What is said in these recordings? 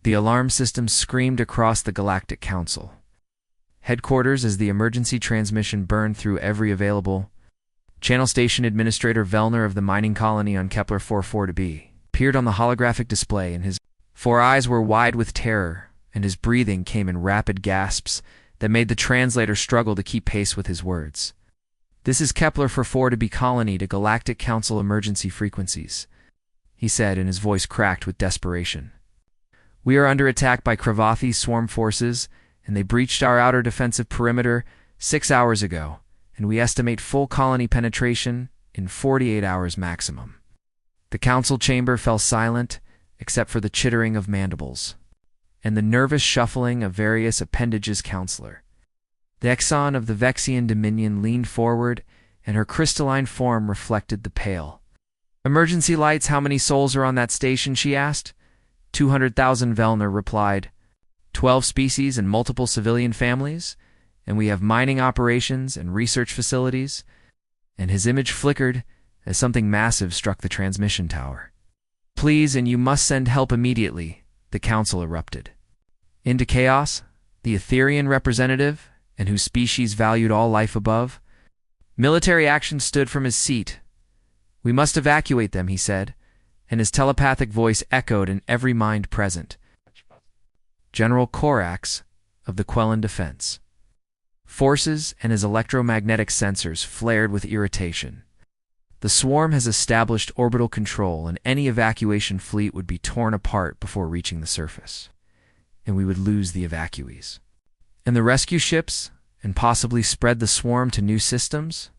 The alarm system screamed across the Galactic Council headquarters as the emergency transmission burned through every available channel. Station Administrator Vellner of the mining colony on Kepler 44b appeared on the holographic display, and his four eyes were wide with terror, and his breathing came in rapid gasps that made the translator struggle to keep pace with his words. "This is Kepler 44b colony to Galactic Council emergency frequencies," he said, and his voice cracked with desperation. "We are under attack by Cravathi swarm forces, and they breached our outer defensive perimeter 6 hours ago, and we estimate full colony penetration in 48 hours maximum." The council chamber fell silent, except for the chittering of mandibles and the nervous shuffling of various appendages. Counselor the Exxon of the Vexian Dominion leaned forward, and her crystalline form reflected the pale. "Emergency lights, how many souls are on that station?" she asked. 200,000, Vellner replied. 12 species and multiple civilian families, and we have mining operations and research facilities." And his image flickered as something massive struck the transmission tower. "Please, and you must send help immediately," the council erupted. Into chaos, the Etherian representative, and whose species valued all life above, military action stood from his seat. "We must evacuate them," he said, and his telepathic voice echoed in every mind present. General Corax of the Quellan Defense Forces and his electromagnetic sensors flared with irritation. "The swarm has established orbital control, and any evacuation fleet would be torn apart before reaching the surface, and we would lose the evacuees. And the rescue ships, and possibly spread the swarm to new systems?"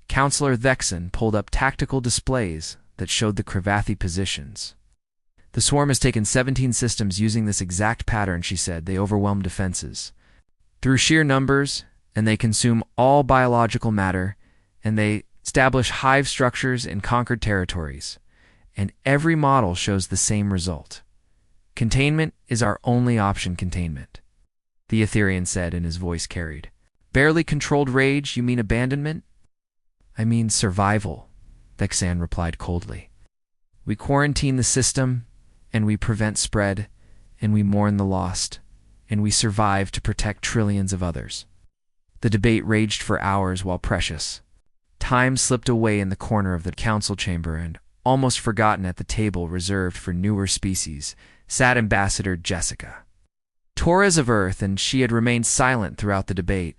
Counselor Thexan pulled up tactical displays that showed the Cravathi positions. "The swarm has taken 17 systems using this exact pattern," she said. "They overwhelm defenses through sheer numbers, and they consume all biological matter, and they establish hive structures in conquered territories, and every model shows the same result. Containment is our only option." "Containment," the Etherian said, and his voice carried barely controlled rage. "You mean abandonment?" "I mean survival," Thexan replied coldly. "We quarantine the system, and we prevent spread, and we mourn the lost, and we survive to protect trillions of others." The debate raged for hours while precious time slipped away in the corner of the council chamber, and, almost forgotten at the table reserved for newer species, sat Ambassador Jessica Torres of Earth, and she had remained silent throughout the debate,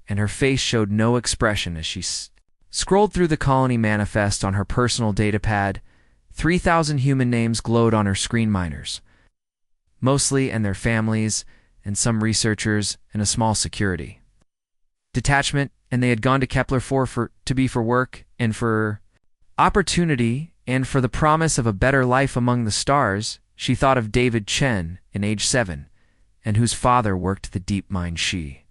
and her face showed no expression as she scrolled through the colony manifest on her personal datapad. 3,000 human names glowed on her screen. Miners, mostly, and their families, and some researchers, and a small security detachment, and they had gone to Kepler 4 for work, and for opportunity, and for the promise of a better life among the stars. She thought of David Chen, in age 7, and whose father worked the deep mine. She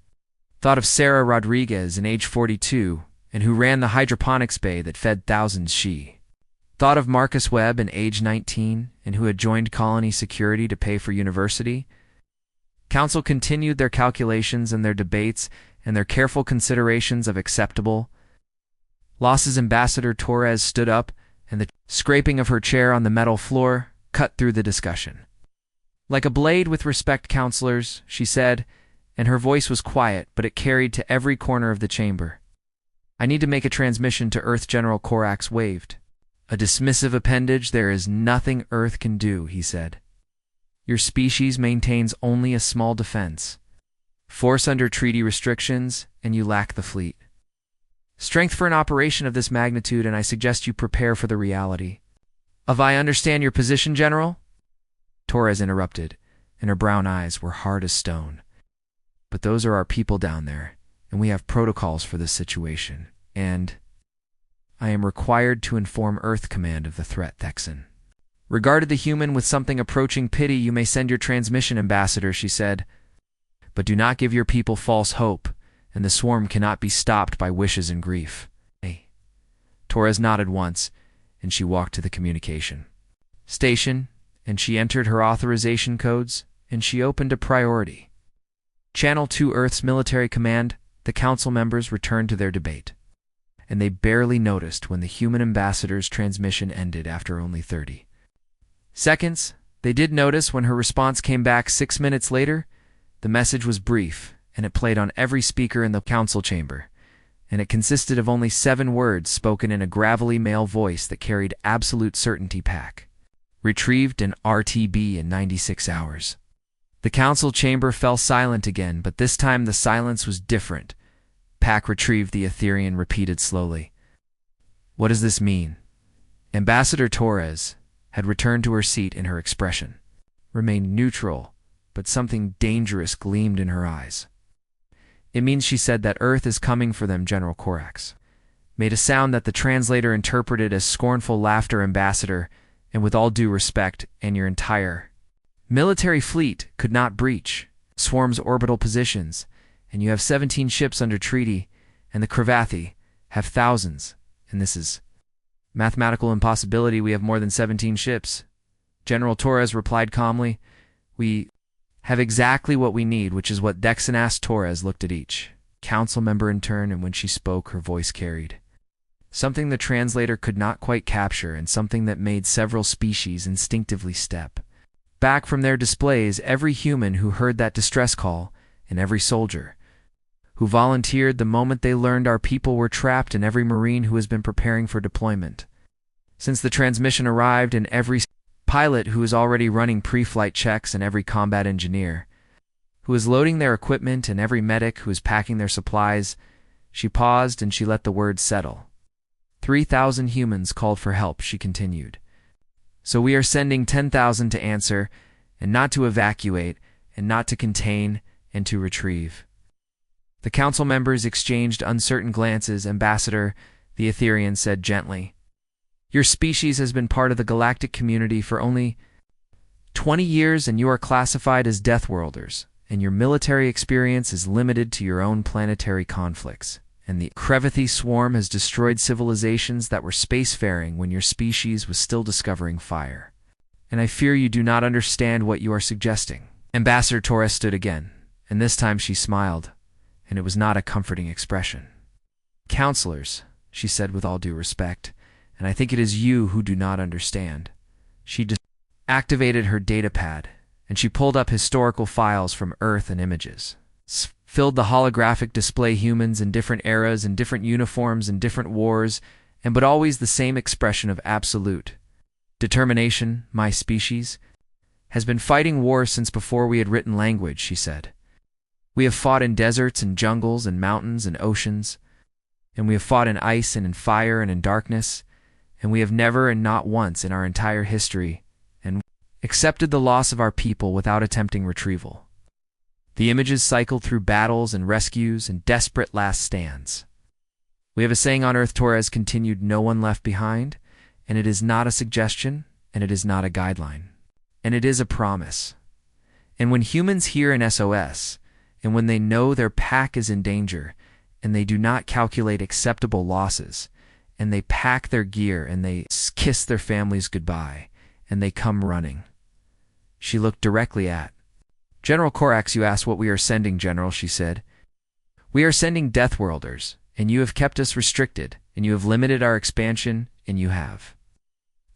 thought of Sarah Rodriguez, in age 42, and who ran the hydroponics bay that fed thousands. She thought of Marcus Webb, in age 19, and who had joined colony security to pay for university. Council continued their calculations and their debates and their careful considerations of acceptable losses. Ambassador Torres stood up, and the scraping of her chair on the metal floor cut through the discussion. "Like a blade with respect, counselors," she said, and her voice was quiet, but it carried to every corner of the chamber. "I need to make a transmission to Earth." General Corax waved. "A dismissive appendage. There is nothing Earth can do," he said. "Your species maintains only a small defense, force under treaty restrictions, and you lack the fleet strength for an operation of this magnitude, and I suggest you prepare for the reality of—" "I understand your position, General," Torres interrupted, and her brown eyes were hard as stone. "But those are our people down there, and we have protocols for this situation, and I am required to inform Earth Command of the threat." Thexan regarded the human with something approaching pity. "You may send your transmission, Ambassador," she said, "but do not give your people false hope, and the swarm cannot be stopped by wishes and grief." Hey. Torres nodded once, and she walked to the communication station, and she entered her authorization codes, and she opened a priority. Channel 2 Earth's military command. The council members returned to their debate, and they barely noticed when the human ambassador's transmission ended after only 30 seconds. They did notice when her response came back 6 minutes later, the message was brief, and it played on every speaker in the council chamber, and it consisted of only 7 words spoken in a gravelly male voice that carried absolute certainty: pack. Retrieved in RTB in 96 hours. The council chamber fell silent again, but this time the silence was different. Pack retrieved, the Etherean repeated slowly. What does this mean? Ambassador Torres had returned to her seat, and her expression remained neutral, but something dangerous gleamed in her eyes. It means, she said, that Earth is coming for them. General Corax made a sound that the translator interpreted as scornful laughter. Ambassador, and with all due respect, and your entire military fleet could not breach Swarm's orbital positions, and you have 17 ships under treaty, and the Cravathi have thousands, and this is mathematical impossibility. We have more than 17 ships. General Torres replied calmly. We have exactly what we need, which is what Dexon asked. Torres looked at each council member in turn, and when she spoke, her voice carried something the translator could not quite capture, and something that made several species instinctively step back from their displays. Every human who heard that distress call, and every soldier who volunteered the moment they learned our people were trapped, and every Marine who has been preparing for deployment since the transmission arrived, and every pilot who is already running pre-flight checks, and every combat engineer who is loading their equipment, and every medic who is packing their supplies. She paused, and she let the words settle. 3,000 humans called for help, she continued. So we are sending 10,000 to answer, and not to evacuate, and not to contain, and to retrieve. The council members exchanged uncertain glances. Ambassador, the Etherean said gently, your species has been part of the galactic community for only 20 years, and you are classified as Deathworlders, and your military experience is limited to your own planetary conflicts. And the Cravathi swarm has destroyed civilizations that were spacefaring when your species was still discovering fire. And I fear you do not understand what you are suggesting. Ambassador Torres stood again, and this time she smiled, and it was not a comforting expression. Counselors, she said with all due respect, and I think it is you who do not understand. She activated her datapad, and she pulled up historical files from Earth and images. Filled the holographic display humans in different eras, in different uniforms, in different wars, but always the same expression of absolute determination. My species has been fighting war since before we had written language, she said. We have fought in deserts and jungles and mountains and oceans, and we have fought in ice and in fire and in darkness, and we have never and not once in our entire history and accepted the loss of our people without attempting retrieval. The images cycled through battles and rescues and desperate last stands. We have a saying on Earth, Torres continued, no one left behind, and it is not a suggestion, and it is not a guideline, and it is a promise. And when humans hear an SOS, and when they know their pack is in danger, and they do not calculate acceptable losses, and they pack their gear, and they kiss their families goodbye, and they come running. She looked directly at General Corax. You asked what we are sending, General, she said. We are sending Deathworlders, and you have kept us restricted, and you have limited our expansion, and you have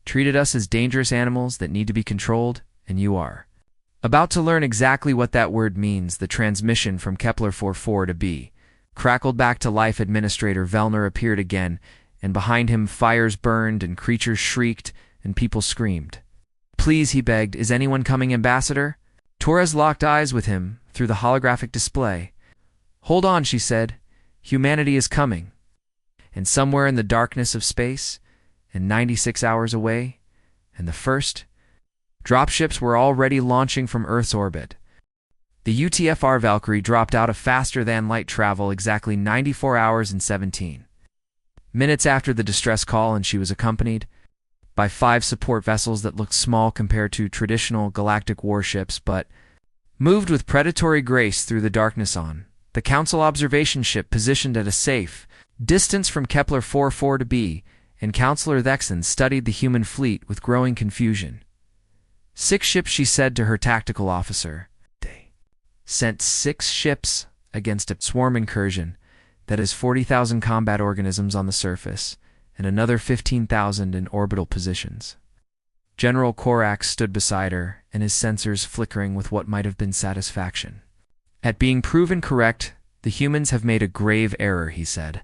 treated us as dangerous animals that need to be controlled, and you are about to learn exactly what that word means. The transmission from Kepler 44 to B crackled back to life. Administrator Vellner appeared again, and behind him fires burned, and creatures shrieked, and people screamed. Please, he begged, is anyone coming, Ambassador? Torres locked eyes with him through the holographic display. Hold on, she said. Humanity is coming. And somewhere in the darkness of space, and 96 hours away, and the first dropships were already launching from Earth's orbit. The UTFR Valkyrie dropped out of faster-than-light travel exactly 94 hours and 17 minutes after the distress call, and she was accompanied by 5 support vessels that looked small compared to traditional galactic warships, but moved with predatory grace through the darkness on the Council observation ship positioned at a safe distance from Kepler 44 to B, and Counselor Thexon studied the human fleet with growing confusion. 6 ships, she said to her tactical officer. They sent 6 ships against a swarm incursion that is 40,000 combat organisms on the surface, and another 15,000 in orbital positions. General Korak stood beside her, and his sensors flickering with what might have been satisfaction. At being proven correct, the humans have made a grave error, he said.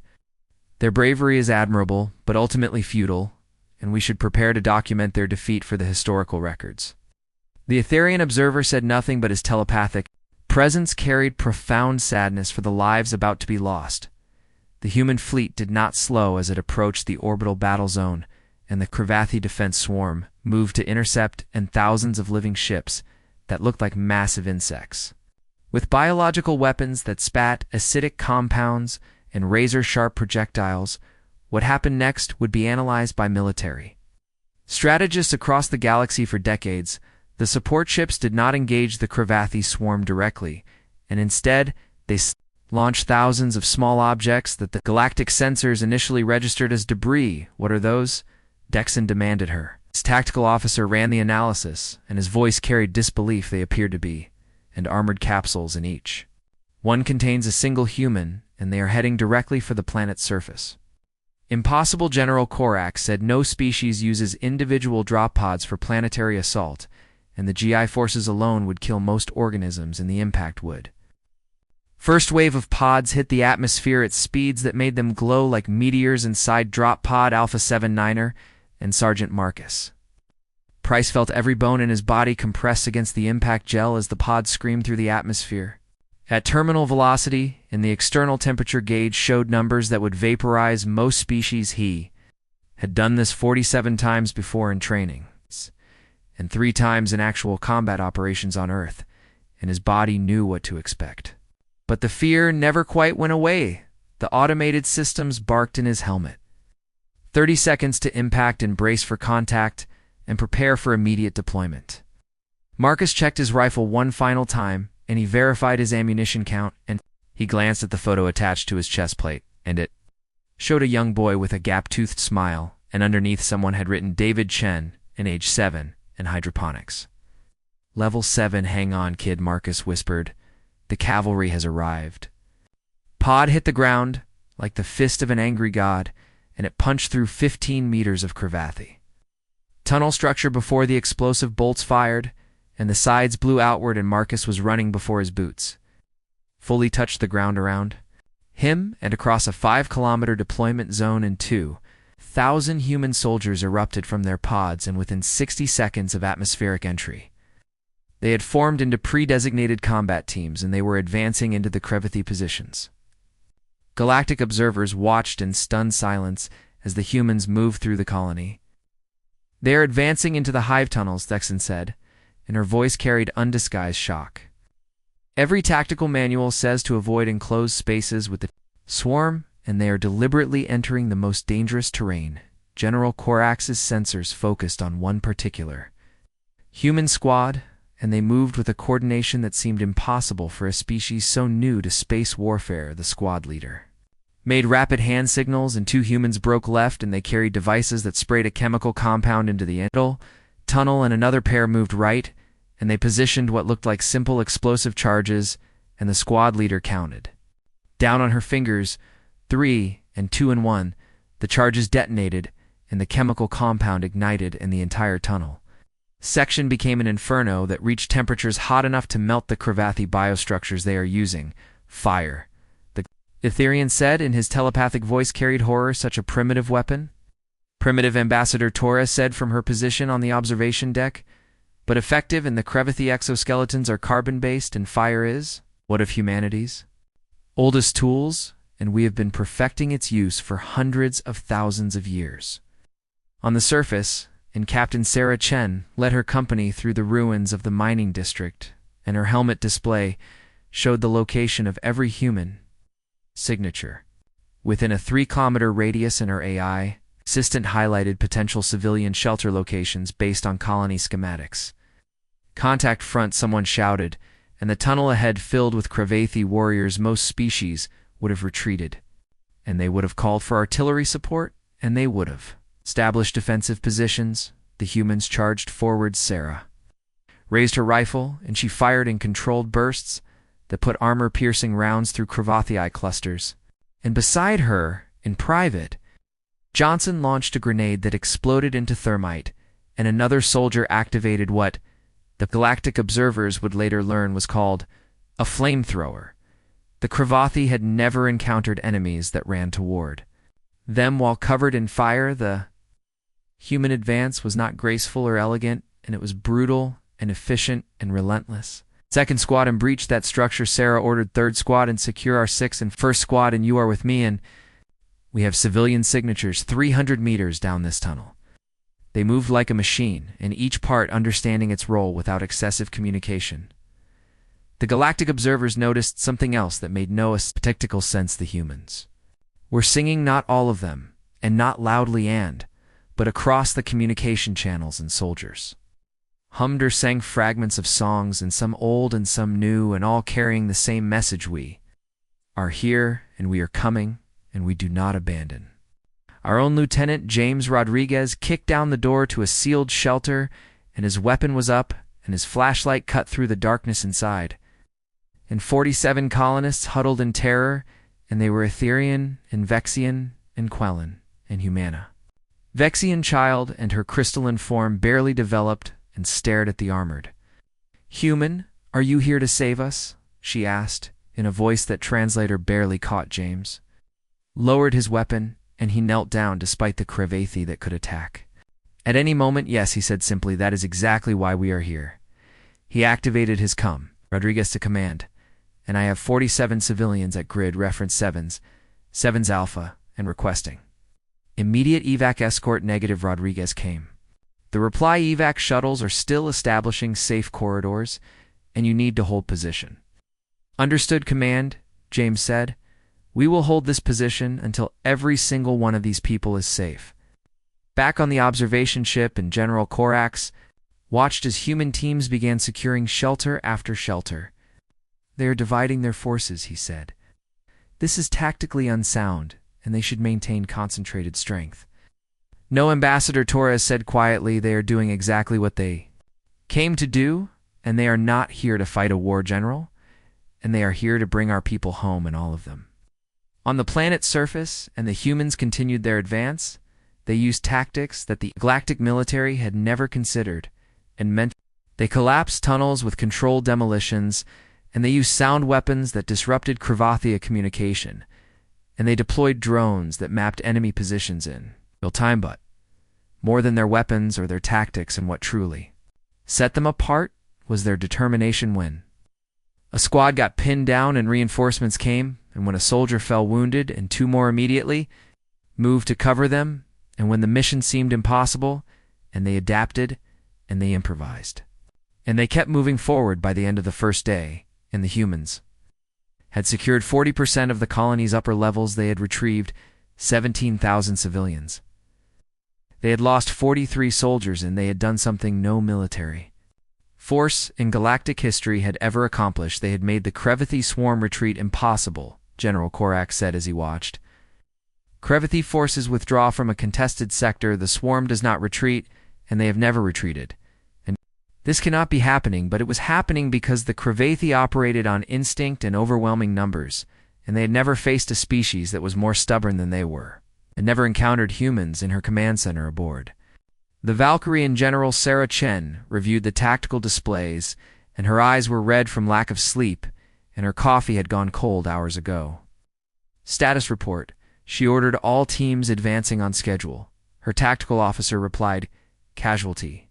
Their bravery is admirable, but ultimately futile, and we should prepare to document their defeat for the historical records. The Etherian observer said nothing, but his telepathic presence carried profound sadness for the lives about to be lost. The human fleet did not slow as it approached the orbital battle zone, and the Cravathi defense swarm moved to intercept and thousands of living ships that looked like massive insects. With biological weapons that spat acidic compounds and razor-sharp projectiles, what happened next would be analyzed by military strategists across the galaxy for decades. The support ships did not engage the Cravathi swarm directly, and instead they launched thousands of small objects that the galactic sensors initially registered as debris. What are those? Dexon demanded her. His tactical officer ran the analysis, and his voice carried disbelief. They appeared to be, and armored capsules in each. One contains a single human, and they are heading directly for the planet's surface. Impossible, General Korak said. No species uses individual drop pods for planetary assault, and the GI forces alone would kill most organisms, and the impact would. First wave of pods hit the atmosphere at speeds that made them glow like meteors inside drop pod Alpha 79er and Sergeant Marcus. Price felt every bone in his body compress against the impact gel as the pod screamed through the atmosphere. At terminal velocity, and the external temperature gauge showed numbers that would vaporize most species. He had done this 47 times before in training, and 3 times in actual combat operations on Earth, and his body knew what to expect. But the fear never quite went away. The automated systems barked in his helmet. 30 seconds to impact and brace for contact, and prepare for immediate deployment. Marcus checked his rifle one final time, and he verified his ammunition count, and he glanced at the photo attached to his chest plate, and it showed a young boy with a gap-toothed smile, and underneath someone had written David Chen, and age 7, and hydroponics. Level 7, hang on, kid, Marcus whispered. The cavalry has arrived. Pod hit the ground like the fist of an angry god, and it punched through 15 meters of Cravathi. Tunnel structure before the explosive bolts fired, and the sides blew outward, and Marcus was running before his boots fully touched the ground around him, and across a 5-kilometer deployment zone and 2,000 human soldiers erupted from their pods, and within 60 seconds of atmospheric entry, they had formed into pre-designated combat teams, and they were advancing into the Cravathi positions. Galactic observers watched in stunned silence as the humans moved through the colony. They are advancing into the hive tunnels, Dexon said, and her voice carried undisguised shock. Every tactical manual says to avoid enclosed spaces with the swarm, and they are deliberately entering the most dangerous terrain. General Korax's sensors focused on one particular human squad, and they moved with a coordination that seemed impossible for a species so new to space warfare. The squad leader made rapid hand signals, and 2 humans broke left, and they carried devices that sprayed a chemical compound into the tunnel, and another pair moved right, and they positioned what looked like simple explosive charges, and the squad leader counted down on her fingers 3 and 2 and 1. The charges detonated, and the chemical compound ignited, and the entire tunnel section became an inferno that reached temperatures hot enough to melt the Cravathi biostructures they are using. Fire, the Etherian said, and his telepathic voice carried horror. Such a primitive weapon? Primitive, Ambassador Torres said from her position on the observation deck. But effective, and the Cravathi exoskeletons are carbon-based, and fire is what of humanity's oldest tools, and we have been perfecting its use for hundreds of thousands of years. On the surface, and Captain Sarah Chen led her company through the ruins of the mining district, and her helmet display showed the location of every human signature. Within a 3-kilometer radius, and her AI assistant highlighted potential civilian shelter locations based on colony schematics. Contact front, someone shouted, and the tunnel ahead filled with Cravathi warriors. Most species would have retreated, and they would have called for artillery support, and they would have established defensive positions. The humans charged forward. Sarah raised her rifle, and she fired in controlled bursts that put armor-piercing rounds through Cravathi clusters. And beside her, in private, Johnson launched a grenade that exploded into thermite and another soldier activated what the Galactic observers would later learn was called a flamethrower. The Cravathi had never encountered enemies that ran toward them while covered in fire. The human advance was not graceful or elegant, and it was brutal and efficient and relentless. Second squad and breach that structure. Sarah ordered third squad and secure our sixth and first squad, and you are with me, and we have civilian signatures 300 meters down this tunnel. They moved like a machine, and each part understanding its role without excessive communication. The Galactic observers noticed something else that made no tactical sense. The humans were singing, not all of them, and not loudly but across the communication channels, and soldiers hummed or sang fragments of songs, and some old and some new, and all carrying the same message: we are here, and we are coming, and we do not abandon. Our own Lieutenant James Rodriguez kicked down the door to a sealed shelter, and his weapon was up, and his flashlight cut through the darkness inside. And 47 colonists huddled in terror, and they were Etherian, and Vexian, and Quellan, and Humana. Vexian child and her crystalline form barely developed, and stared at the armored human. Are you here to save us? She asked, in a voice that translator barely caught. James lowered his weapon, and he knelt down despite the Cravathi that could attack at any moment. Yes, he said simply, that is exactly why we are here. He activated his Rodriguez to command, and I have 47 civilians at grid reference 7's alpha, and requesting immediate evac escort. Negative. Rodriguez came. The reply: evac shuttles are still establishing safe corridors, and you need to hold position. Understood, command, James said. We will hold this position until every single one of these people is safe. Back on the observation ship, and General Corax watched as human teams began securing shelter after shelter. They are dividing their forces, he said. This is tactically unsound, and they should maintain concentrated strength. No, Ambassador Torres said quietly, they are doing exactly what they came to do, and they are not here to fight a war, General, and they are here to bring our people home, and all of them. On the planet's surface, and the humans continued their advance, they used tactics that the Galactic military had never considered, and meant they collapsed tunnels with controlled demolitions, and they used sound weapons that disrupted Cravathia communication, and they deployed drones that mapped enemy positions in real time. But more than their weapons or their tactics, and what truly set them apart was their determination. When a squad got pinned down and reinforcements came, and when a soldier fell wounded and 2 more immediately moved to cover them, and when the mission seemed impossible, and they adapted, and they improvised, and they kept moving forward. By the end of the first day, and the humans had secured 40% of the colony's upper levels, they had retrieved 17,000 civilians. They had lost 43 soldiers, and they had done something no military force in galactic history had ever accomplished. They had made the Cravathi swarm retreat impossible, General Corax said as he watched Cravathi forces withdraw from a contested sector. The swarm does not retreat, and they have never retreated. And this cannot be happening, but it was happening because the Cravathi operated on instinct and overwhelming numbers, and they had never faced a species that was more stubborn than they were, and never encountered humans in her command center aboard. The Valkyrie and General Sarah Chen reviewed the tactical displays, and her eyes were red from lack of sleep, and her coffee had gone cold hours ago. Status report. She ordered all teams advancing on schedule. Her tactical officer replied, casualty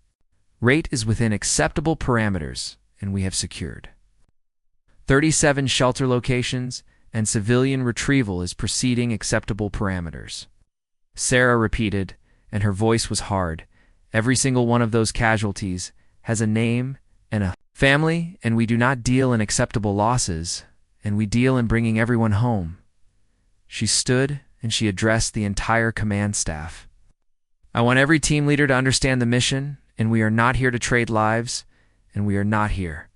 rate is within acceptable parameters, and we have secured 37 shelter locations, and civilian retrieval is proceeding acceptable parameters. Sarah repeated, and her voice was hard. Every single one of those casualties has a name and a family, and we do not deal in acceptable losses, and we deal in bringing everyone home. She stood, and she addressed the entire command staff. I want every team leader to understand the mission, and we are not here to trade lives, and we are not here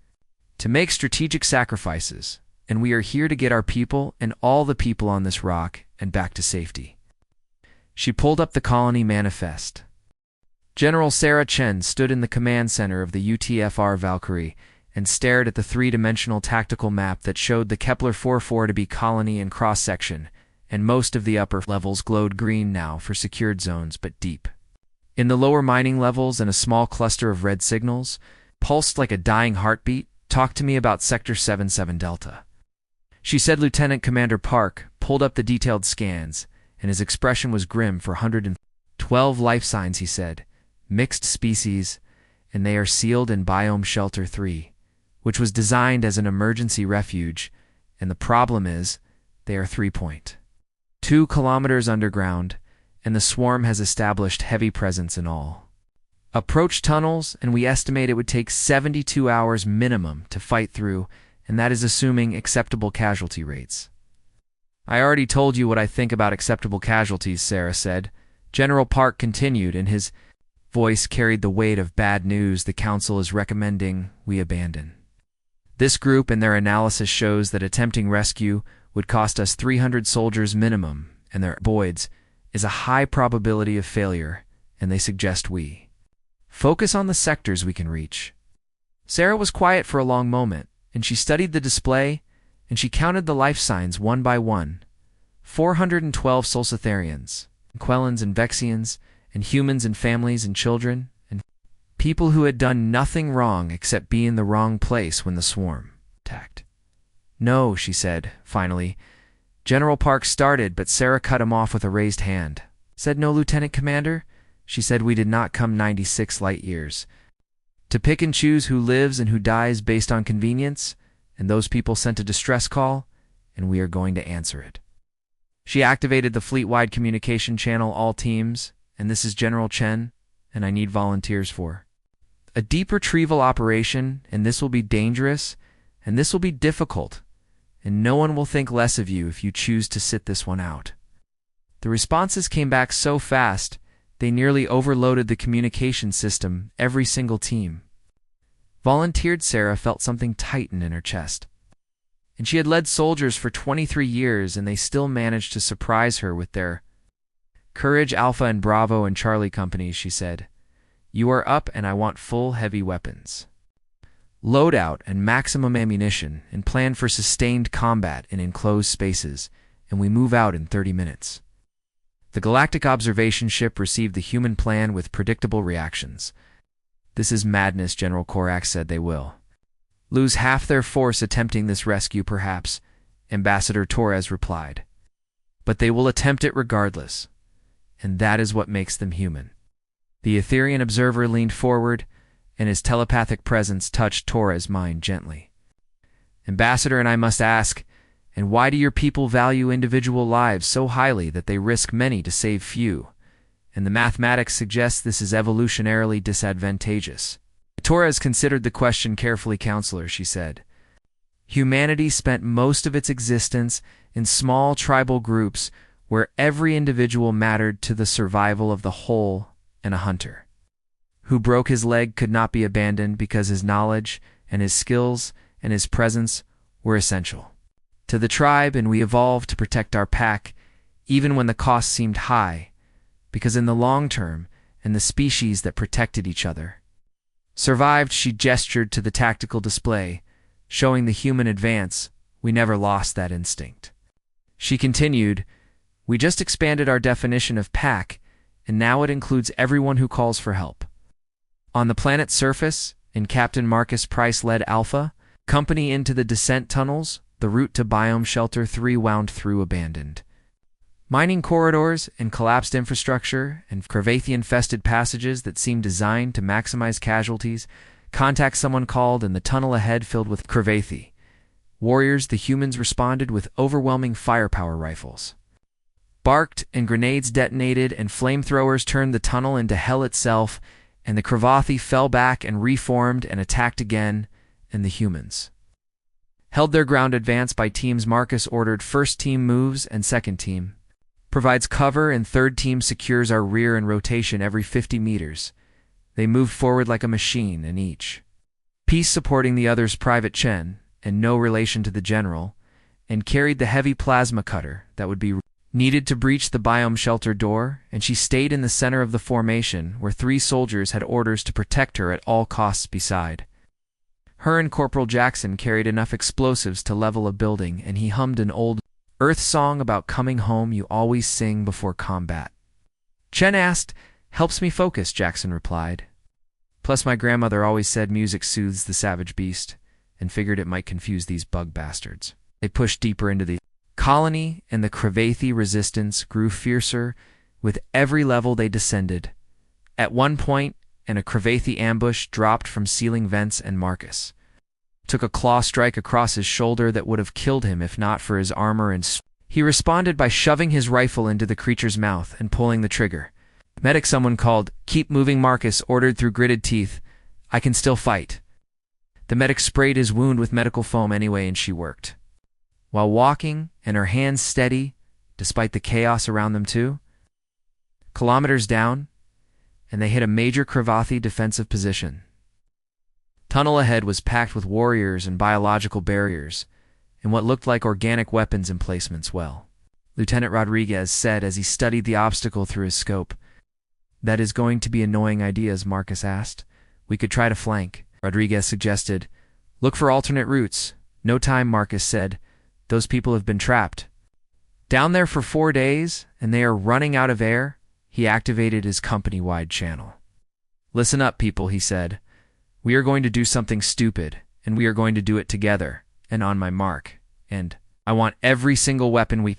to make strategic sacrifices, and we are here to get our people and all the people on this rock and back to safety. She pulled up the colony manifest. General Sarah Chen stood in the command center of the UTFR Valkyrie and stared at the 3-dimensional tactical map that showed the Kepler 44 to be colony and cross-section, and most of the upper levels glowed green now for secured zones, but deep In the lower mining levels and a small cluster of red signals, pulsed like a dying heartbeat, talk to me about Sector 77 Delta. She said. Lieutenant Commander Park pulled up the detailed scans, and his expression was grim. For 112 life signs, he said. Mixed species, and they are sealed in Biome Shelter 3, which was designed as an emergency refuge, and the problem is, they are 3.2 kilometers underground, and the swarm has established heavy presence in all approach tunnels, and we estimate it would take 72 hours minimum to fight through, and that is assuming acceptable casualty rates. I already told you what I think about acceptable casualties, Sarah said. General Park continued, and his voice carried the weight of bad news. The Council is recommending we abandon. This group and their analysis shows that attempting rescue would cost us 300 soldiers minimum, and their voids is a high probability of failure, and they suggest we focus on the sectors we can reach. Sarah was quiet for a long moment, and she studied the display, and she counted the life signs one by one. 412 Solsitharians, Quellans and Vexians, and humans and families and children, and people who had done nothing wrong except be in the wrong place when the swarm attacked. No, she said, finally. General Park started, but Sarah cut him off with a raised hand. Said no, Lieutenant Commander? She said we did not come 96 light years to pick and choose who lives and who dies based on convenience, and those people sent a distress call, and we are going to answer it. She activated the fleet-wide communication channel. All teams, and this is General Chen, and I need volunteers for a deep retrieval operation, and this will be dangerous, and this will be difficult, and no one will think less of you if you choose to sit this one out. The responses came back so fast, they nearly overloaded the communication system. Every single team volunteered. Sarah felt something tighten in her chest. And she had led soldiers for 23 years, and they still managed to surprise her with their courage. Alpha and Bravo and Charlie companies, she said. You are up, and I want full heavy weapons loadout and maximum ammunition, and plan for sustained combat in enclosed spaces, and we move out in 30 minutes. The Galactic Observation Ship received the human plan with predictable reactions. This is madness, General Korak said. They will lose half their force attempting this rescue, perhaps, Ambassador Torres replied. But they will attempt it regardless, and that is what makes them human. The Etherian observer leaned forward, and his telepathic presence touched Torres' mind gently. Ambassador, and I must ask, and why do your people value individual lives so highly that they risk many to save few? And the mathematics suggests this is evolutionarily disadvantageous. Torres considered the question carefully. Counselor, she said. Humanity spent most of its existence in small tribal groups where every individual mattered to the survival of the whole, and a hunter who broke his leg could not be abandoned because his knowledge and his skills and his presence were essential to the tribe, and we evolved to protect our pack, even when the cost seemed high, because in the long term, and the species that protected each other survived. She gestured to the tactical display, showing the human advance. We never lost that instinct. She continued, we just expanded our definition of pack, and now it includes everyone who calls for help. On the planet's surface, in Captain Marcus Price-led Alpha Company into the descent tunnels, the route to Biome Shelter 3 wound through abandoned mining corridors and collapsed infrastructure and Crevathian-infested passages that seemed designed to maximize casualties. Contact, someone called, and the tunnel ahead filled with Crevathi warriors. The humans responded with overwhelming firepower. Rifles barked, and grenades detonated, and flamethrowers turned the tunnel into hell itself, and the Crevathi fell back and reformed and attacked again, and the humans held their ground. Advance by teams. Marcus ordered first team moves, and second team provides cover, and third team secures our rear and rotation every 50 meters. They moved forward like a machine, and each piece supporting the other's. Private Chen, and no relation to the general, and carried the heavy plasma cutter that would be needed to breach the biome shelter door, and she stayed in the center of the formation where 3 soldiers had orders to protect her at all costs. Beside her and Corporal Jackson carried enough explosives to level a building, and he hummed an old Earth song about coming home you always sing before combat. Chen asked, Helps me focus, Jackson replied. Plus my grandmother always said music soothes the savage beast, and figured it might confuse these bug bastards. They pushed deeper into the colony, and the Cravathi resistance grew fiercer with every level they descended. At one point, a Cravathi ambush dropped from ceiling vents, and Marcus took a claw strike across his shoulder that would have killed him if not for his armor and he responded by shoving his rifle into the creature's mouth and pulling the trigger. Medic, someone called. Keep moving, Marcus ordered through gritted teeth. I can still fight. The medic sprayed his wound with medical foam anyway, and she worked. While walking, and her hands steady, despite the chaos around them too. Kilometers down, and they hit a major Cravathi defensive position. Tunnel ahead was packed with warriors and biological barriers, and what looked like organic weapons emplacements. Well, Lieutenant Rodriguez said as he studied the obstacle through his scope. That is going to be annoying ideas, Marcus asked. We could try to flank. Rodriguez suggested. Look for alternate routes. No time, Marcus said. Those people have been trapped down there for 4 days, and they are running out of air. He activated his company-wide channel. Listen up, people, he said. We are going to do something stupid, and we are going to do it together, and on my mark. And I want every single weapon we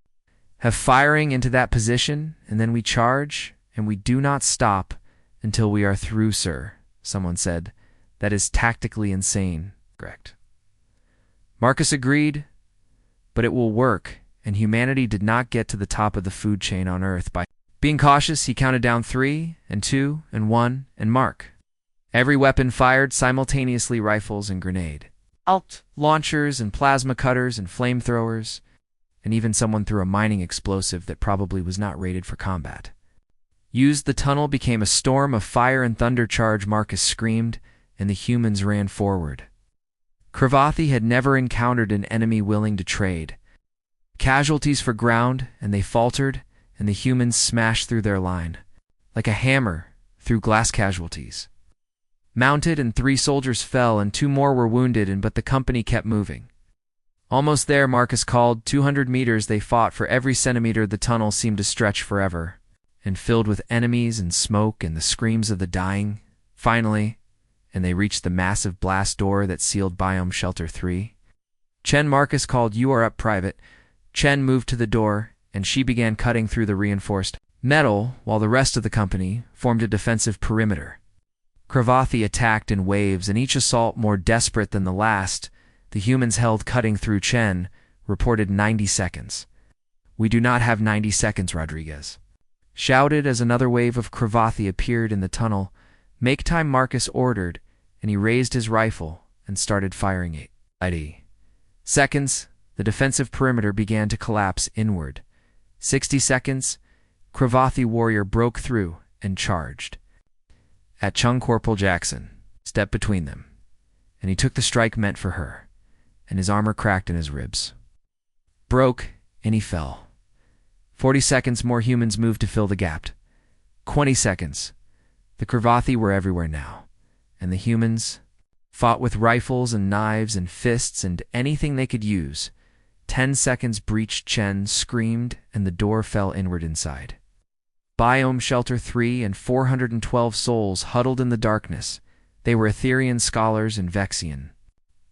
have firing into that position, and then we charge, and we do not stop until we are through, sir, someone said. That is tactically insane. Correct. Marcus agreed, but it will work, and humanity did not get to the top of the food chain on Earth by being cautious. He counted down 3, and 2, and 1, and mark. Every weapon fired simultaneously, rifles and grenade. Alt launchers and plasma cutters and flamethrowers, and even someone threw a mining explosive that probably was not rated for combat. Used, the tunnel became a storm of fire and thunder charge, Marcus screamed, and the humans ran forward. Cravathi had never encountered an enemy willing to trade. Casualties for ground, and they faltered, and the humans smashed through their line, like a hammer through glass. Casualties mounted, and 3 soldiers fell, and 2 more were wounded, but the company kept moving. Almost there, Marcus called. 200 meters they fought for every centimeter. The tunnel seemed to stretch forever, and filled with enemies and smoke and the screams of the dying. Finally, and they reached the massive blast door that sealed Biome Shelter 3. Chen, Marcus called. You are up, Private. Chen moved to the door, and she began cutting through the reinforced metal, while the rest of the company formed a defensive perimeter. Cravathi attacked in waves, and each assault more desperate than the last. The humans held, cutting through. Chen reported 90 seconds. We do not have 90 seconds, Rodriguez shouted as another wave of Cravathi appeared in the tunnel. Make time, Marcus ordered, and he raised his rifle and started firing it. 80 seconds, the defensive perimeter began to collapse inward. 60 seconds, Cravathi warrior broke through and charged. At Chung, Corporal Jackson stepped between them, and he took the strike meant for her, and his armor cracked in his ribs. Broke, and he fell. 40 seconds, more humans moved to fill the gap. 20 seconds. The Cravathi were everywhere now, and the humans fought with rifles and knives and fists and anything they could use. 10 seconds, breached. Chen screamed, and the door fell inward inside. Biome Shelter 3 and 412 souls huddled in the darkness. They were Etherian scholars and Vexian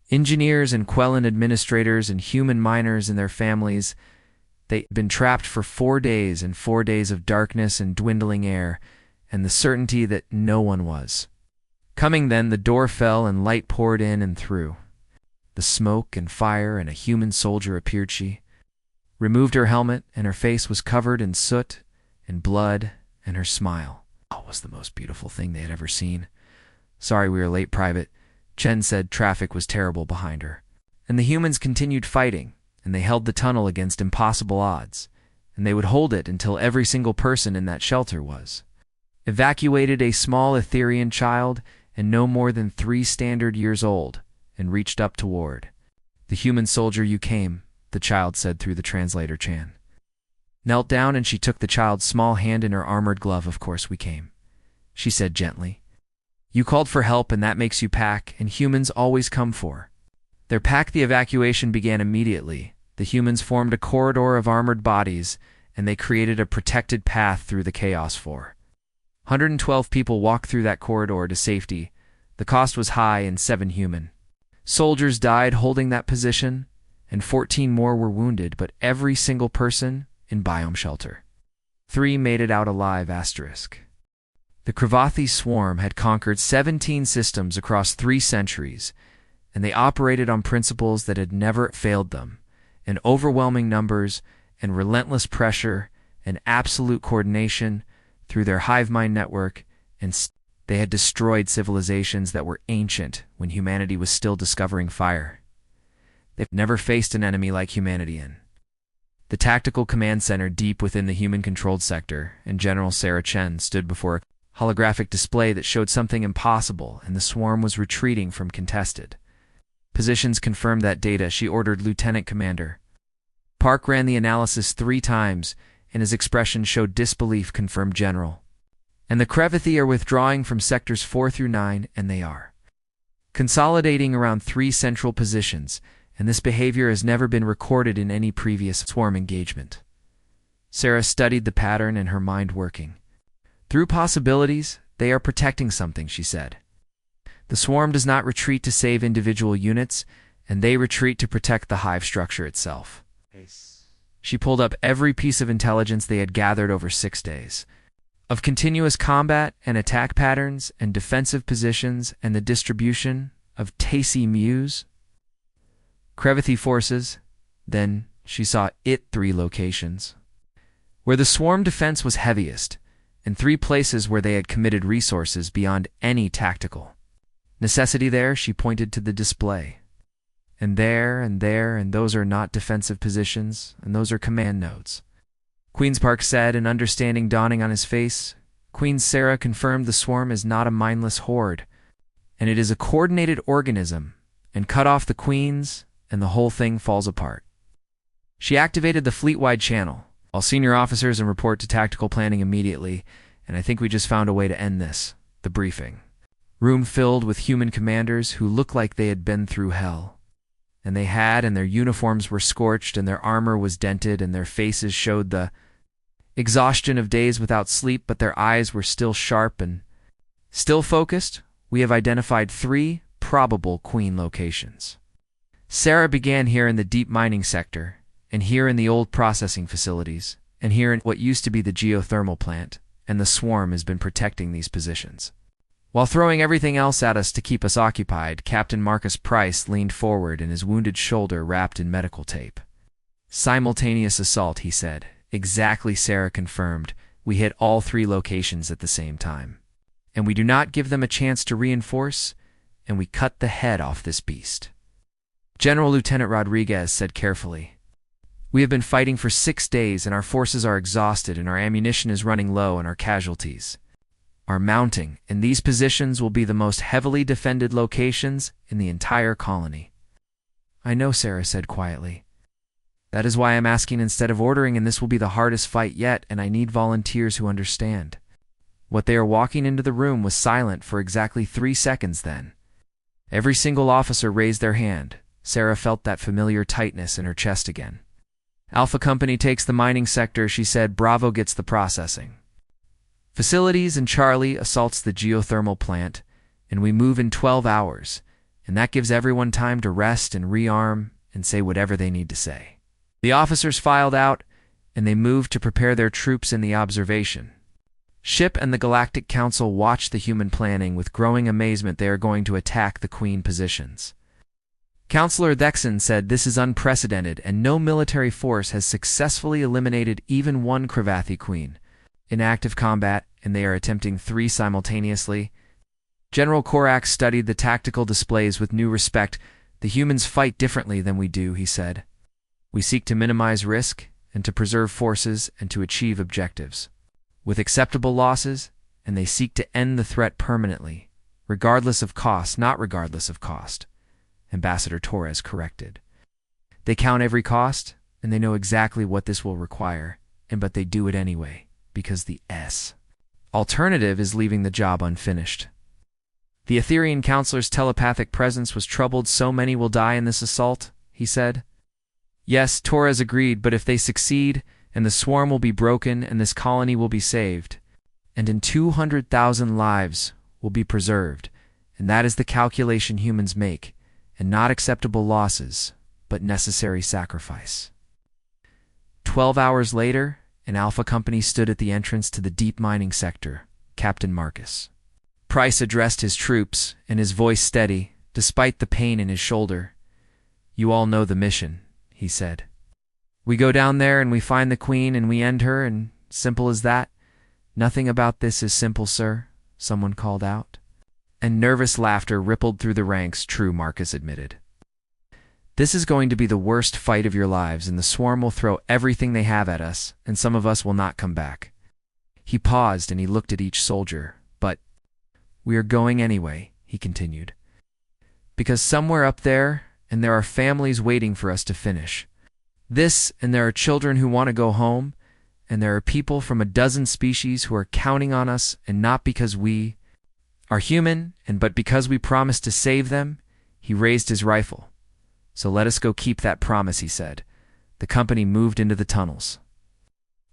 engineers and Quellan administrators and human miners and their families. They'd been trapped for 4 days, and 4 days of darkness and dwindling air, and the certainty that no one was coming. Then the door fell, and light poured in and through the smoke and fire, and a human soldier appeared. She removed her helmet, and her face was covered in soot and blood, and her smile was the most beautiful thing they had ever seen. Sorry we were late, Private, Chen said. Traffic was terrible behind her. And the humans continued fighting, and they held the tunnel against impossible odds, and they would hold it until every single person in that shelter was evacuated. A small Etherian child, and no more than 3 standard years old, and reached up toward the human soldier. You came, the child said through the translator. Chan knelt down, and she took the child's small hand in her armored glove. Of course we came, she said gently. You called for help, and that makes you pack, and humans always come for their pack. The evacuation began immediately. The humans formed a corridor of armored bodies, and they created a protected path through the chaos for 112 people walked through that corridor to safety. The cost was high, and 7 human soldiers died holding that position, and 14 more were wounded, but every single person in biome shelter. 3 made it out alive. The Kravathi swarm had conquered 17 systems across 3 centuries, and they operated on principles that had never failed them: in overwhelming numbers and relentless pressure and absolute coordination through their hive mind network, and they had destroyed civilizations that were ancient when humanity was still discovering fire. They've never faced an enemy like humanity in the tactical command center deep within the human-controlled sector, and General Sarah Chen stood before a holographic display that showed something impossible, and the swarm was retreating from contested positions. Confirmed that data, she ordered Lieutenant Commander Park ran the analysis 3 times, and his expression showed disbelief. Confirmed, General. And the Kravathi are withdrawing from sectors 4 through 9, and they are consolidating around 3 central positions, and this behavior has never been recorded in any previous swarm engagement. Sarah studied the pattern and her mind working through possibilities. They are protecting something, she said. The swarm does not retreat to save individual units, and they retreat to protect the hive structure itself. She pulled up every piece of intelligence they had gathered over 6 days, of continuous combat and attack patterns and defensive positions and the distribution of Tacy Mews Kravathi forces. Then she saw 3 locations where the swarm defense was heaviest, and 3 places where they had committed resources beyond any tactical necessity. There, she pointed to the display. And there, and those are not defensive positions, and those are command nodes, Queenspark said, an understanding dawning on his face. Queen Sarah confirmed the swarm is not a mindless horde, and it is a coordinated organism, and cut off the queens, and the whole thing falls apart. She activated the fleet-wide channel. All senior officers and report to tactical planning immediately, and I think we just found a way to end this. The briefing room filled with human commanders who looked like they had been through hell. And their uniforms were scorched, and their armor was dented, and their faces showed the exhaustion of days without sleep, but their eyes were still sharp and still focused. We have identified 3 probable queen locations. Sarah began here in the deep mining sector, and here in the old processing facilities, and here in what used to be the geothermal plant, and the swarm has been protecting these positions while throwing everything else at us to keep us occupied. Captain Marcus Price leaned forward, and his wounded shoulder wrapped in medical tape. Simultaneous assault, he said. Exactly, Sarah confirmed. We hit all 3 locations at the same time. And we do not give them a chance to reinforce, and we cut the head off this beast. General Lieutenant Rodriguez said carefully. We have been fighting for 6 days, and our forces are exhausted, and our ammunition is running low, and our casualties are mounting, and these positions will be the most heavily defended locations in the entire colony. I know, Sarah said quietly. That is why I'm asking instead of ordering, and this will be the hardest fight yet, and I need volunteers who understand. What they are walking into the room was silent for exactly 3 seconds then. Every single officer raised their hand. Sarah felt that familiar tightness in her chest again. Alpha Company takes the mining sector, she said. Bravo gets the processing facilities, and Charlie assaults the geothermal plant, and we move in 12 hours, and that gives everyone time to rest and rearm and say whatever they need to say. The officers filed out, and they moved to prepare their troops in the observation ship, and the Galactic Council watched the human planning with growing amazement. They are going to attack the queen positions. Counselor Thexon said this is unprecedented, and no military force has successfully eliminated even 1 Kravathi queen in active combat, and they are attempting 3 simultaneously. General Korak studied the tactical displays with new respect. The humans fight differently than we do, he said. We seek to minimize risk, and to preserve forces, and to achieve objectives with acceptable losses, and they seek to end the threat permanently, regardless of cost, not regardless of cost, Ambassador Torres corrected. They count every cost, and they know exactly what this will require, but they do it anyway, because the alternative is leaving the job unfinished. The Etherian counselor's telepathic presence was troubled. So many will die in this assault, he said. Yes, Torres agreed, but if they succeed, and the swarm will be broken, and this colony will be saved. and in 200,000 lives will be preserved, and that is the calculation humans make, and not acceptable losses, but necessary sacrifice. 12 hours later, an Alpha company stood at the entrance to the deep mining sector, Captain Marcus. Price addressed his troops, and his voice steady, despite the pain in his shoulder. "You all know the mission," he said. "We go down there and we find the Queen and we end her, and simple as that." "Nothing about this is simple, sir," someone called out. And nervous laughter rippled through the ranks. "True," Marcus admitted. "This is going to be the worst fight of your lives, and the swarm will throw everything they have at us, and some of us will not come back." He paused and he looked at each soldier. "But we are going anyway," he continued. "Because somewhere up there, and there are families waiting for us to finish this, and there are children who want to go home, and there are people from a dozen species who are counting on us, and not because we are human, but because we promised to save them." He raised his rifle. "So let us go keep that promise," he said. The company moved into the tunnels.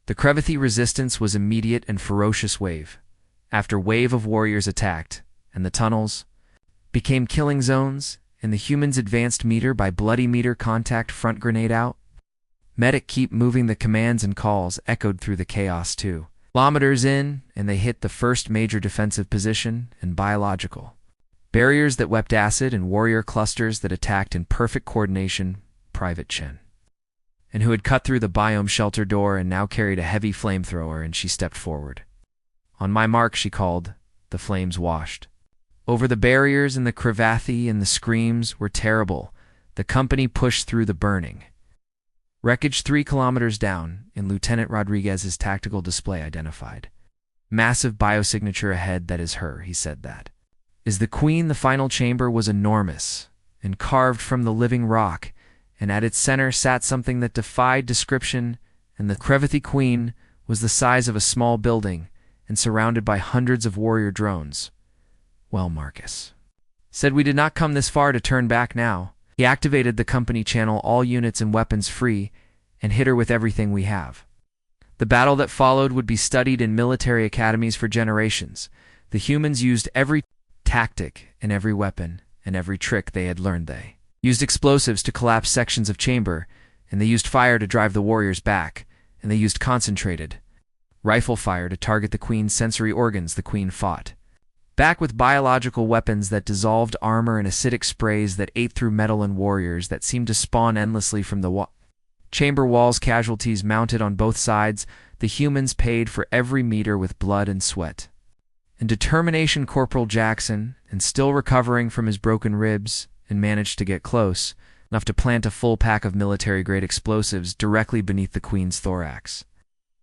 The Crevathi resistance was immediate and ferocious wave after wave of warriors attacked, and the tunnels became killing zones, and the humans advanced meter by bloody meter contact front grenade out. Medic keep moving. The commands and calls echoed through the chaos 2 kilometers in, and they hit the first major defensive position, and biological barriers that wept acid, and warrior clusters that attacked in perfect coordination. Private Chen, and who had cut through the biome shelter door and now carried a heavy flamethrower, and she stepped forward. "On my mark," she called. The flames washed over the barriers, and the Crevathi and the screams were terrible. The company pushed through the burning wreckage 3 kilometers down, and Lieutenant Rodriguez's tactical display identified. "Massive biosignature ahead, that is her," he said. "That is the Queen." The final chamber was enormous and carved from the living rock, and at its center sat something that defied description, and the Crevathi Queen was the size of a small building and surrounded by hundreds of warrior drones. Well, Marcus said, "We did not come this far to turn back now." He activated the company channel, "All units and weapons free," and hit her with everything we have. The battle that followed would be studied in military academies for generations. The humans used every tactic and every weapon and every trick they had learned. They used explosives to collapse sections of chamber, and they used fire to drive the warriors back, and they used concentrated rifle fire to target the Queen's sensory organs. The Queen fought back with biological weapons that dissolved armor and acidic sprays that ate through metal, and warriors that seemed to spawn endlessly from the chamber walls. Casualties mounted on both sides. The humans paid for every meter with blood and sweat and determination. Corporal Jackson, and still recovering from his broken ribs, and managed to get close enough to plant a full pack of military-grade explosives directly beneath the Queen's thorax.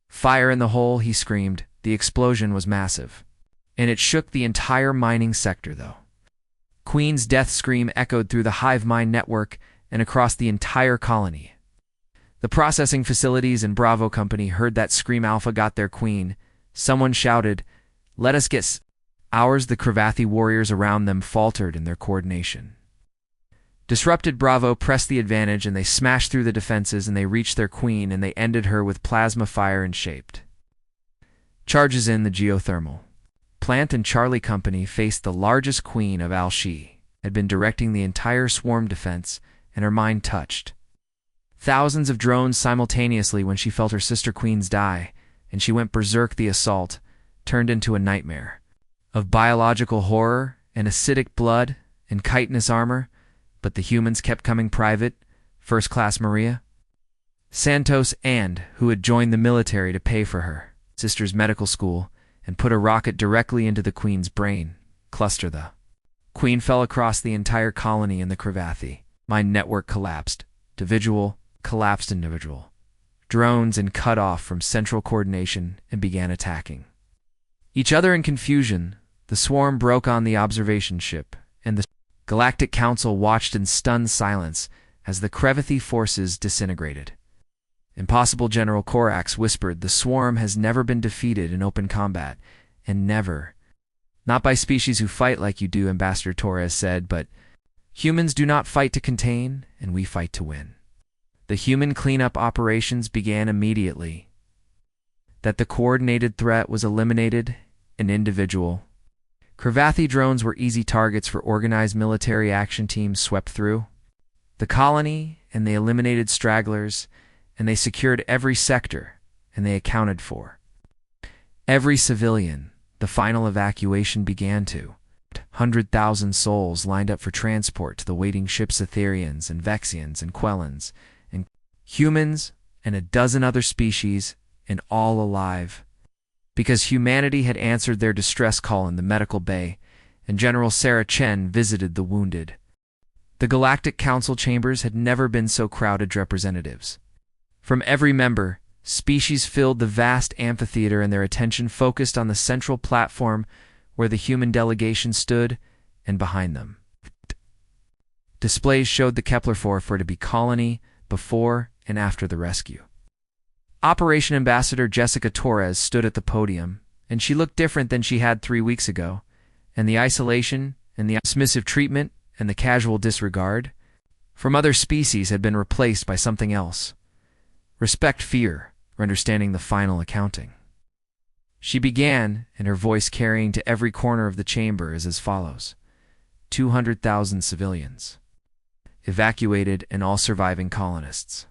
"Fire in the hole," he screamed. The explosion was massive, and it shook the entire mining sector, though. Queen's death scream echoed through the hive mind network and across the entire colony. The processing facilities and Bravo Company heard that scream. Alpha got their Queen. Someone shouted, "Let us get ours." The Crevathi warriors around them faltered in their coordination. Disrupted Bravo pressed the advantage, and they smashed through the defenses, and they reached their Queen, and they ended her with plasma fire and shaped charges in the geothermal plant. And Charlie Company faced the largest Queen of Al-Shi, had been directing the entire swarm defense, and her mind touched thousands of drones simultaneously when she felt her sister Queens die, and she went berserk. The assault turned into a nightmare of biological horror and acidic blood and chitinous armor, but the humans kept coming. Private First Class Maria Santos, and who had joined the military to pay for her sister's medical school, and put a rocket directly into the Queen's brain cluster. The Queen fell across the entire colony, and the Crevathi mind network collapsed. Individual collapsed individual drones and cut off from central coordination, and began attacking each other in confusion. The swarm broke on the observation ship, and the Galactic Council watched in stunned silence as the Crevathi forces disintegrated. "Impossible," General Korax whispered. "The swarm has never been defeated in open combat, and never. Not by species who fight like you do," Ambassador Torres said, "but humans do not fight to contain, and we fight to win." The human cleanup operations began immediately. That the coordinated threat was eliminated, an individual. Cravathi drones were easy targets for organized military action teams swept through the colony, and they eliminated stragglers, and they secured every sector, and they accounted for every civilian. The final evacuation began to 100,000 souls lined up for transport to the waiting ships, Etherians and Vexians and Quellans and humans and a dozen other species, and all alive. Because humanity had answered their distress call in the medical bay, and General Sarah Chen visited the wounded. The Galactic Council chambers had never been so crowded. Representatives from every member species filled the vast amphitheater, and their attention focused on the central platform where the human delegation stood, and behind them displays showed the Kepler-4 for to be colony before and after the rescue. Operation Ambassador Jessica Torres stood at the podium, and she looked different than she had 3 weeks ago, and the isolation and the dismissive treatment and the casual disregard from other species had been replaced by something else: respect, fear, or understanding the final accounting. She began, and her voice carrying to every corner of the chamber, is as follows: 200,000 civilians evacuated, and all surviving colonists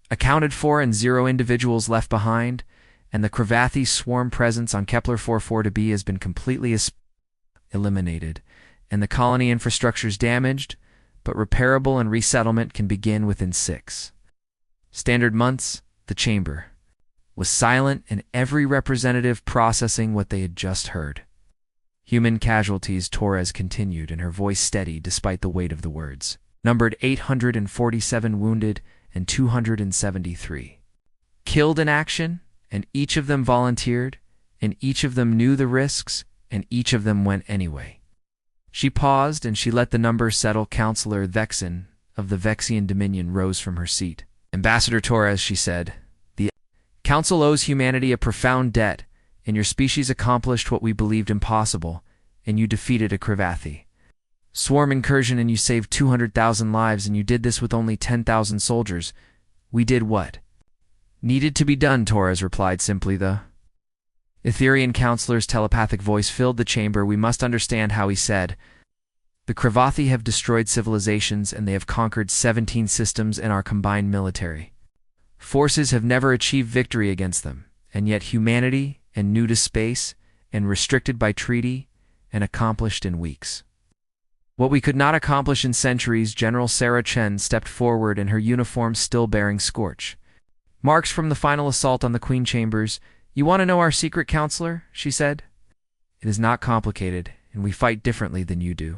accounted for, and 0 individuals left behind, and the Cravathi swarm presence on Kepler-4 to be has been completely eliminated, and the colony infrastructure is damaged, but repairable, and resettlement can begin within 6 standard months. The chamber was silent, and every representative processing what they had just heard. Human casualties, Torres continued, and her voice steady despite the weight of the words, numbered 847 wounded and 273 killed in action, and each of them volunteered, and each of them knew the risks, and each of them went anyway. She paused, and she let the number settle. Counselor Vexen of the Vexian Dominion rose from her seat. Ambassador Torres, she said, the Council owes humanity a profound debt, and your species accomplished what we believed impossible, and you defeated a Cravathi swarm incursion, and you saved 200,000 lives, and you did this with only 10,000 soldiers. We did what needed to be done, Torres replied simply. The Etherian counselor's telepathic voice filled the chamber. We must understand how, he said. The Cravathi have destroyed civilizations, and they have conquered 17 systems, and our combined military forces have never achieved victory against them, and yet humanity, and new to space, and restricted by treaty, and accomplished in weeks what we could not accomplish in centuries. General Sarah Chen stepped forward, in her uniform still bearing scorch marks from the final assault on the Queen Chambers. You want to know our secret, counselor? She said. It is not complicated, and we fight differently than you do.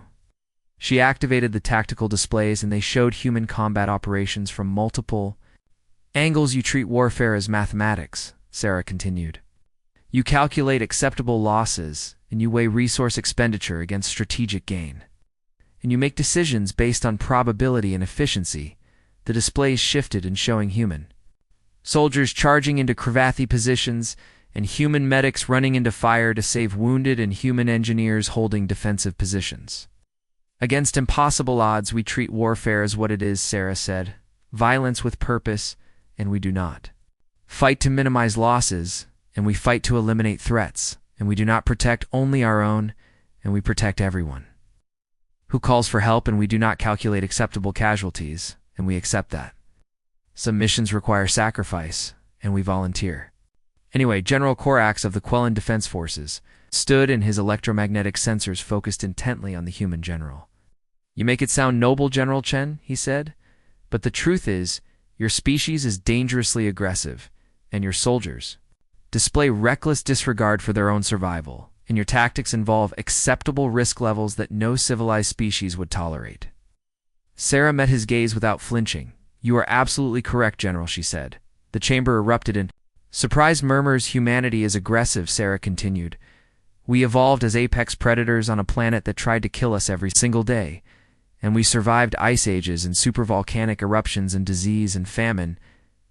She activated the tactical displays, and they showed human combat operations from multiple angles. You treat warfare as mathematics, Sarah continued. You calculate acceptable losses, and you weigh resource expenditure against strategic gain, and you make decisions based on probability and efficiency. The displays shifted, and showing human soldiers charging into Cravathi positions, and human medics running into fire to save wounded, and human engineers holding defensive positions. Against impossible odds, we treat warfare as what it is, Sarah said. Violence with purpose, and we do not fight to minimize losses, and we fight to eliminate threats, and we do not protect only our own, and we protect everyone who calls for help, and we do not calculate acceptable casualties, and we accept that. Some missions require sacrifice, and we volunteer. Anyway, General Korax of the Quellan Defense Forces stood, and his electromagnetic sensors focused intently on the human general. You make it sound noble, General Chen, he said, but the truth is, your species is dangerously aggressive, and your soldiers display reckless disregard for their own survival, and your tactics involve acceptable risk levels that no civilized species would tolerate. Sarah met his gaze without flinching. You are absolutely correct, General, she said. The chamber erupted in surprised murmurs. Humanity is aggressive, Sarah continued. We evolved as apex predators on a planet that tried to kill us every single day, and we survived ice ages and supervolcanic eruptions and disease and famine,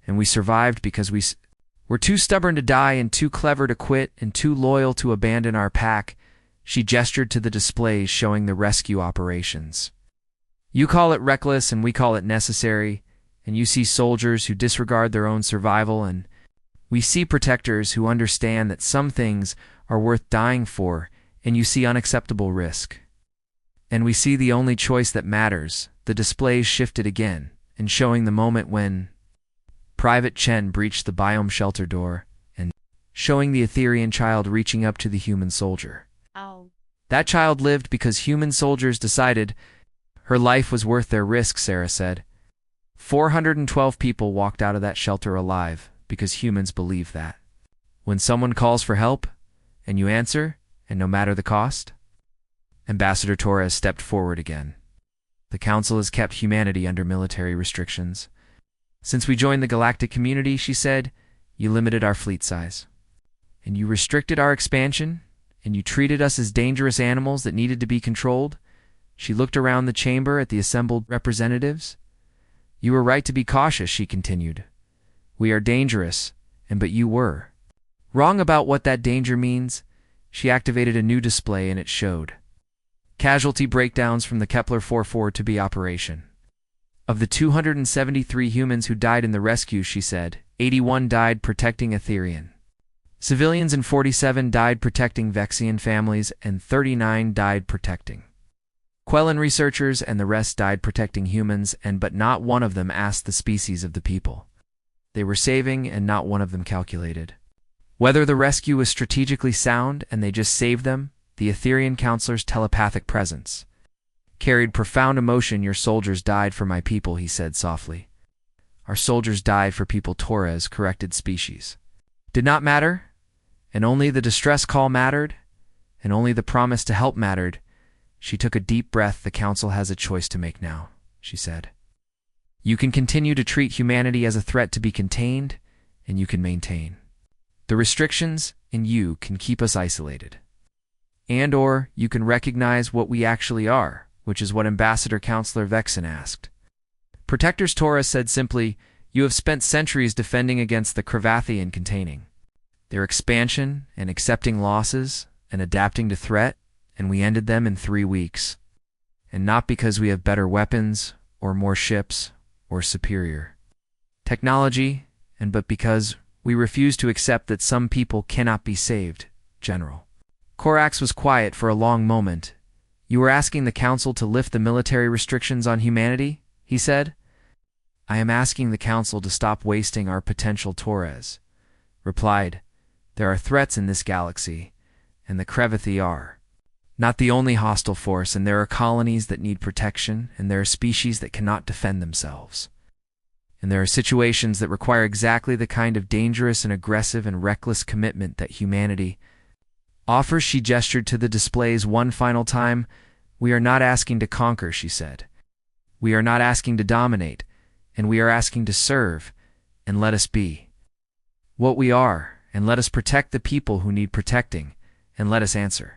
and we survived because we're too stubborn to die, and too clever to quit, and too loyal to abandon our pack. She gestured to the displays showing the rescue operations. You call it reckless, and we call it necessary, and you see soldiers who disregard their own survival, and We see protectors who understand that some things are worth dying for, and you see unacceptable risk. And we see the only choice that matters. The displays shifted again, and showing the moment when Private Chen breached the biome shelter door, and showing the Etherian child reaching up to the human soldier. Oh. That child lived because human soldiers decided her life was worth their risk, Sarah said. 412 people walked out of that shelter alive because humans believe that. When someone calls for help, and you answer, and no matter the cost? Ambassador Torres stepped forward again. The Council has kept humanity under military restrictions. Since we joined the galactic community, she said, you limited our fleet size. And you restricted our expansion, and you treated us as dangerous animals that needed to be controlled. She looked around the chamber at the assembled representatives. You were right to be cautious, she continued. We are dangerous, but you were wrong about what that danger means. She activated a new display and it showed casualty breakdowns from the Kepler-44 to be operation. Of the 273 humans who died in the rescue, she said, 81 died protecting Etherian civilians and 47 died protecting Vexian families and 39 died protecting Quellan researchers, and the rest died protecting humans, but not one of them asked the species of the people they were saving, and not one of them calculated whether the rescue was strategically sound and they just saved them. The Etherian counselor's telepathic presence carried profound emotion. Your soldiers died for my people, he said softly. Our soldiers died for people, Torres corrected. Species did not matter, and only the distress call mattered, and only the promise to help mattered. She took a deep breath. The Council has a choice to make now, she said. You can continue to treat humanity as a threat to be contained, and you can maintain the restrictions, and you can keep us isolated. And/or you can recognize what we actually are, which is what Ambassador Counselor Vexen asked. Protectors, Torres said simply, you have spent centuries defending against the Cravathi and containing their expansion and accepting losses and adapting to threat, and we ended them in 3 weeks. And not because we have better weapons or more ships or superior technology, but because we refuse to accept that some people cannot be saved, General. Corax was quiet for a long moment. You were asking the Council to lift the military restrictions on humanity, he said. I am asking the Council to stop wasting our potential, Torres replied. There are threats in this galaxy, and the Cravathi are not the only hostile force, and there are colonies that need protection, and there are species that cannot defend themselves. And there are situations that require exactly the kind of dangerous and aggressive and reckless commitment that humanity offers. She gestured to the displays one final time. We are not asking to conquer, she said. We are not asking to dominate, and we are asking to serve, and let us be what we are, and let us protect the people who need protecting, and let us answer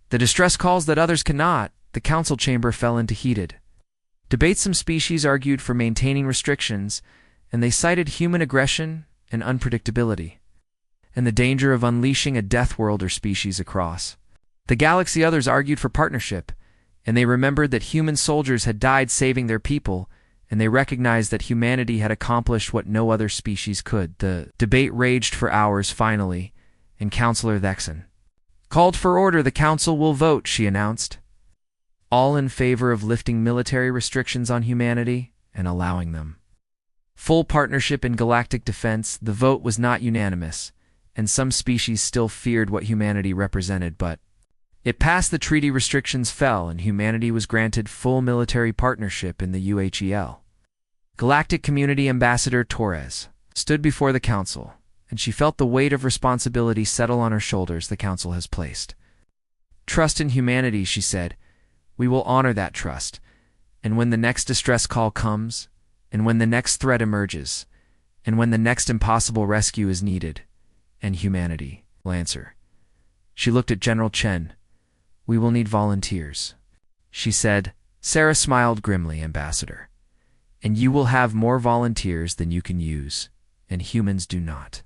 the distress calls that others cannot. The Council chamber fell into heated debate. Some species argued for maintaining restrictions, and they cited human aggression and unpredictability, and the danger of unleashing a Deathworlder species across the galaxy. Others argued for partnership, and they remembered that human soldiers had died saving their people, and they recognized that humanity had accomplished what no other species could. The debate raged for hours finally, and Counselor Vexen called for order. The Council will vote, she announced. All in favor of lifting military restrictions on humanity and allowing them full partnership in galactic defense. The vote was not unanimous, and some species still feared what humanity represented, but it passed. The treaty restrictions fell, and humanity was granted full military partnership in the UHEL. Galactic Community Ambassador Torres stood before the Council, and she felt the weight of responsibility settle on her shoulders. The Council has placed trust in humanity, she said. We will honor that trust, and when the next distress call comes, and when the next threat emerges, and when the next impossible rescue is needed, and humanity will answer. She looked at General Chen. We will need volunteers, she said. Sarah smiled grimly. Ambassador, and you will have more volunteers than you can use, and humans do not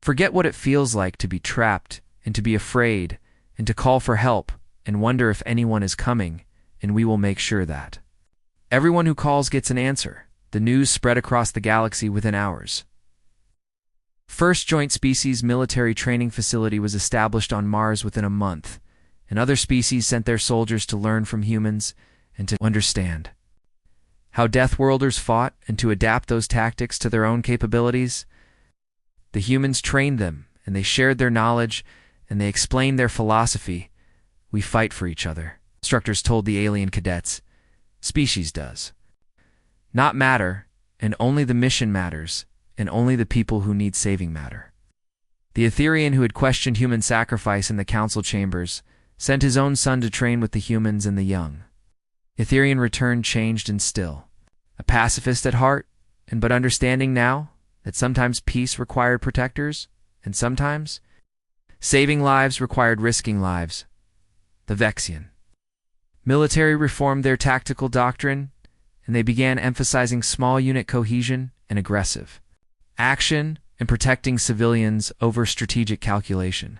forget what it feels like to be trapped, and to be afraid, and to call for help, and wonder if anyone is coming, and we will make sure that everyone who calls gets an answer. The news spread across the galaxy within hours. First joint species military training facility was established on Mars within a month, and other species sent their soldiers to learn from humans and to understand how Deathworlders fought and to adapt those tactics to their own capabilities. The humans trained them, and they shared their knowledge, and they explained their philosophy. We fight for each other, instructors told the alien cadets. Species does not matter, and only the mission matters, and only the people who need saving matter. The Etherian who had questioned human sacrifice in the council chambers sent his own son to train with the humans and the young. Etherian returned changed and still, a pacifist at heart, and but understanding now that sometimes peace required protectors, and sometimes saving lives required risking lives. The Vexian military reformed their tactical doctrine, and they began emphasizing small unit cohesion and aggressive action and protecting civilians over strategic calculation.